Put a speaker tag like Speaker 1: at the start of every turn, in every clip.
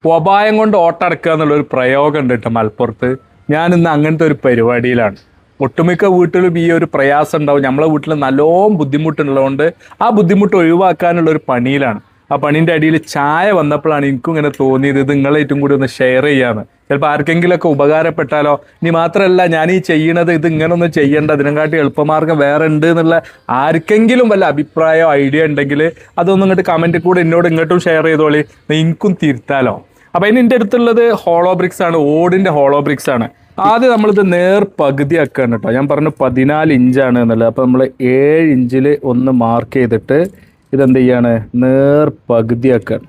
Speaker 1: ഉപായം കൊണ്ട് ഓട്ടടക്കുക എന്നുള്ളൊരു പ്രയോഗം ഉണ്ട് കേട്ടോ മലപ്പുറത്ത്. ഞാനിന്ന് അങ്ങനത്തെ ഒരു പരിപാടിയിലാണ്. ഒട്ടുമിക്ക വീട്ടിലും ഈ ഒരു പ്രയാസം ഉണ്ടാവും. നമ്മളെ വീട്ടിൽ നല്ലോണം ബുദ്ധിമുട്ടുള്ളതുകൊണ്ട് ആ ബുദ്ധിമുട്ട് ഒഴിവാക്കാനുള്ള ഒരു പണിയിലാണ്. ആ പണീൻ്റെ അടിയിൽ ചായ വന്നപ്പോഴാണ് എനിക്കും ഇങ്ങനെ തോന്നിയത് ഇത് നിങ്ങളേറ്റും കൂടി ഒന്ന് ഷെയർ ചെയ്യാന്ന്. ചിലപ്പോൾ ആർക്കെങ്കിലുമൊക്കെ ഉപകാരപ്പെട്ടാലോ. ഇനി മാത്രമല്ല ഞാൻ ഈ ചെയ്യണത് ഇത് ഇങ്ങനെ ഒന്നും ചെയ്യേണ്ട, ഇതിനെക്കാട്ടി എളുപ്പമാർഗം വേറെ ഉണ്ട് എന്നുള്ള ആർക്കെങ്കിലും വല്ല അഭിപ്രായമോ ഐഡിയ ഉണ്ടെങ്കിൽ അതൊന്നും ഇങ്ങോട്ട് കമൻറ്റിൽ കൂടെ എന്നോട് ഇങ്ങോട്ടും ഷെയർ ചെയ്തോളി, എനിക്കും തിരുത്താലോ. അപ്പം അതിന് എൻ്റെ അടുത്തുള്ളത് ഹോളോ ബ്രിക്സ് ആണ്, ഓടിൻ്റെ ഹോളോ ബ്രിക്സ് ആണ്. ആദ്യം നമ്മളിത് നേർ പകുതിയാക്കുകയാണ് കേട്ടോ. ഞാൻ പറഞ്ഞു 14 ഇഞ്ചാണ് എന്നുള്ളത്. അപ്പോൾ നമ്മൾ 7 ഇഞ്ചിൽ ഒന്ന് മാർക്ക് ചെയ്തിട്ട് ഇതെന്ത് ചെയ്യാണ്, നേർ പകുതിയാക്കുകയാണ്.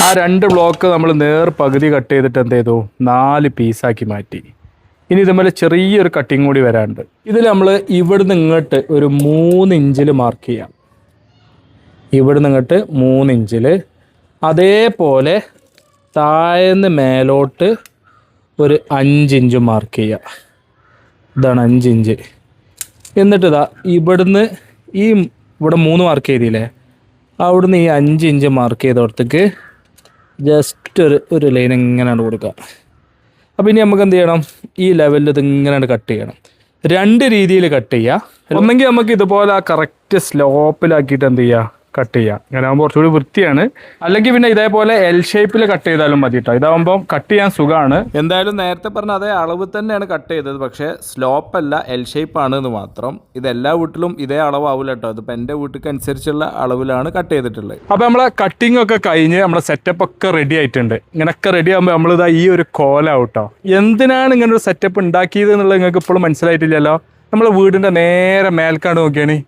Speaker 1: ആ 2 ബ്ലോക്ക് നമ്മൾ നേർ പകുതി കട്ട് ചെയ്തിട്ട് എന്ത് ചെയ്തു, 4 പീസാക്കി മാറ്റി. ഇനി ഇതുപോലെ ചെറിയൊരു കട്ടിങ് കൂടി വരാനുണ്ട്. ഇതിൽ നമ്മൾ ഇവിടുന്ന് ഇങ്ങോട്ട് ഒരു 3 ഇഞ്ചിൽ മാർക്ക് ചെയ്യാം. ഇവിടുന്ന് ഇങ്ങോട്ട് 3 ഇഞ്ചിൽ, അതേപോലെ താഴേന്ന് മേലോട്ട് ഒരു 5 ഇഞ്ച് മാർക്ക് ചെയ്യുക. ഇതാണ് 5 ഇഞ്ച്. എന്നിട്ട് ഇതാ ഇവിടുന്ന് ഇവിടെ 3 മാർക്ക് ചെയ്തില്ലേ, അവിടുന്ന് ഈ 5 ഇഞ്ച് മാർക്ക് ചെയ്തോടത്തേക്ക് ജസ്റ്റ് ഒരു ലൈൻ ഇങ്ങനെയാണ് കൊടുക്കുക. അപ്പോൾ ഇനി നമുക്ക് എന്ത് ചെയ്യണം, ഈ ലെവലിൽ ഇത് ഇങ്ങനെയാണ് കട്ട് ചെയ്യണം. 2 രീതിയിൽ കട്ട് ചെയ്യുക. ഒന്നെങ്കിൽ നമുക്ക് ഇതുപോലെ ആ കറക്റ്റ് സ്ലോപ്പിലാക്കിയിട്ട് എന്ത് ചെയ്യുക, കട്ട് ചെയ്യാം. അങ്ങനെ ആകുമ്പോൾ കുറച്ചുകൂടി വൃത്തിയാണ്. അല്ലെങ്കിൽ പിന്നെ ഇതേപോലെ എൽ ഷേപ്പിൽ കട്ട് ചെയ്താലും മതി കേട്ടോ. ഇതാകുമ്പോൾ കട്ട് ചെയ്യാൻ സുഖമാണ്. എന്തായാലും നേരത്തെ പറഞ്ഞ അതേ അളവ് തന്നെയാണ് കട്ട് ചെയ്തത്, പക്ഷേ സ്ലോപ്പല്ല എൽ ഷേപ്പാണ് എന്ന് മാത്രം. ഇത് എല്ലാ വീട്ടിലും ഇതേ അളവാവില്ല കേട്ടോ. ഇതിപ്പോൾ എൻ്റെ വീട്ടിലേക്ക് അനുസരിച്ചുള്ള അളവിലാണ് കട്ട് ചെയ്തിട്ടുള്ളത്. അപ്പോൾ നമ്മളെ കട്ടിംഗ് ഒക്കെ കഴിഞ്ഞ് നമ്മുടെ സെറ്റപ്പ് ഒക്കെ റെഡി ആയിട്ടുണ്ട്. ഇങ്ങനെയൊക്കെ റെഡി ആകുമ്പോൾ നമ്മളിതാ ഈ ഒരു കോലാവും കേട്ടോ. എന്തിനാണ് ഇങ്ങനെ ഒരു സെറ്റപ്പ് ഉണ്ടാക്കിയത് എന്നുള്ളത് നിങ്ങൾക്ക് ഇപ്പോഴും മനസ്സിലായിട്ടില്ലല്ലോ. നമ്മളെ വീടിൻ്റെ നേരെ മേൽക്കാണ് നോക്കിയാണ്,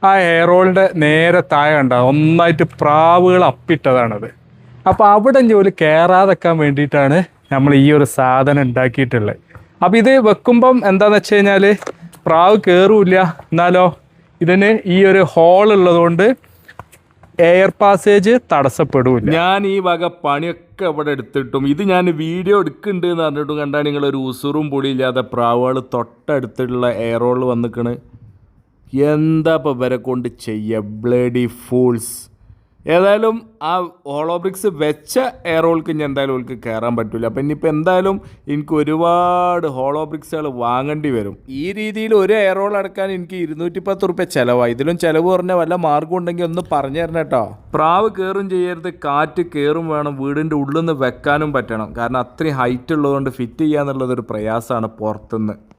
Speaker 1: ആ എയറോളിൻ്റെ നേരെ താഴെ ഉണ്ടാകും ഒന്നായിട്ട് പ്രാവുകൾ അപ്പിട്ടതാണത്. അപ്പോൾ അവിടെ ജോലി കയറാതെക്കാൻ വേണ്ടിയിട്ടാണ് നമ്മൾ ഈ ഒരു സാധനം ഉണ്ടാക്കിയിട്ടുള്ളത്. അപ്പോൾ ഇത് വെക്കുമ്പം എന്താണെന്ന് വെച്ച് കഴിഞ്ഞാൽ പ്രാവ് കയറില്ല, എന്നാലോ ഇതിന് ഈ ഒരു ഹോൾ ഉള്ളതുകൊണ്ട് എയർ പാസേജ് തടസ്സപ്പെടില്ല. ഞാൻ ഈ വക പണിയൊക്കെ ഇവിടെ എടുത്തിട്ടും ഇത് ഞാൻ വീഡിയോ എടുക്കുന്നുണ്ട് എന്ന് പറഞ്ഞിട്ടും കണ്ടാൽ നിങ്ങളൊരു ഉസുറും പൊടിയില്ലാതെ പ്രാവുകൾ തൊട്ടടുത്തുള്ള എയറോളിൽ വന്നിക്കണ്. എന്താ ഇപ്പോൾ ഇവരെ കൊണ്ട് ചെയ്യുക, ബ്ലഡി ഫൂൾസ്. ഏതായാലും ആ ഹോളോ ബ്രിക്സ് വെച്ച എയറോൾക്ക് ഇനി എന്തായാലും ഓൾക്ക് കയറാൻ പറ്റില്ല. അപ്പം ഇനിയിപ്പോൾ എന്തായാലും എനിക്ക് ഒരുപാട് ഹോളോ ബ്രിക്സുകൾ വാങ്ങേണ്ടി വരും. ഈ രീതിയിൽ ഒരു എയറോൾ അടക്കാൻ എനിക്ക് 210 റുപ്യ ചിലവായി. ഇതിലും ചിലവ് പറഞ്ഞാൽ വല്ല മാർഗം ഉണ്ടെങ്കിൽ ഒന്ന് പറഞ്ഞു തരണം കേട്ടോ. പ്രാവ് കയറും ചെയ്യരുത്, കാറ്റ് കയറും വേണം, വീടിൻ്റെ ഉള്ളിൽ നിന്ന് വെക്കാനും പറ്റണം. കാരണം അത്രയും ഹൈറ്റ് ഉള്ളതുകൊണ്ട് ഫിറ്റ് ചെയ്യുക എന്നുള്ളതൊരു പ്രയാസമാണ് പുറത്തുനിന്ന്.